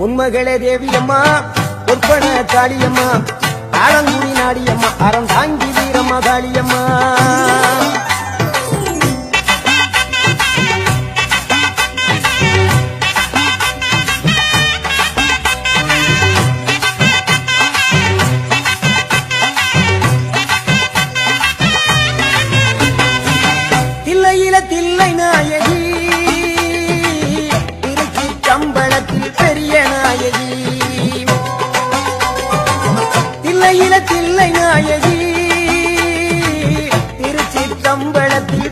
உன்மகளே தேவியம்மா பொற்பன காளியம்மா ஆலங்குடி நாடியம்மா அறம் தாங்கி வீரம்மா காளியம்மா தில்லையில தில்லை நாயகி திருச்சி கம்பளத்தில் பெரிய நாயகி தில்லையில தில்லை நாயகி திருச்சி கம்பளத்தில்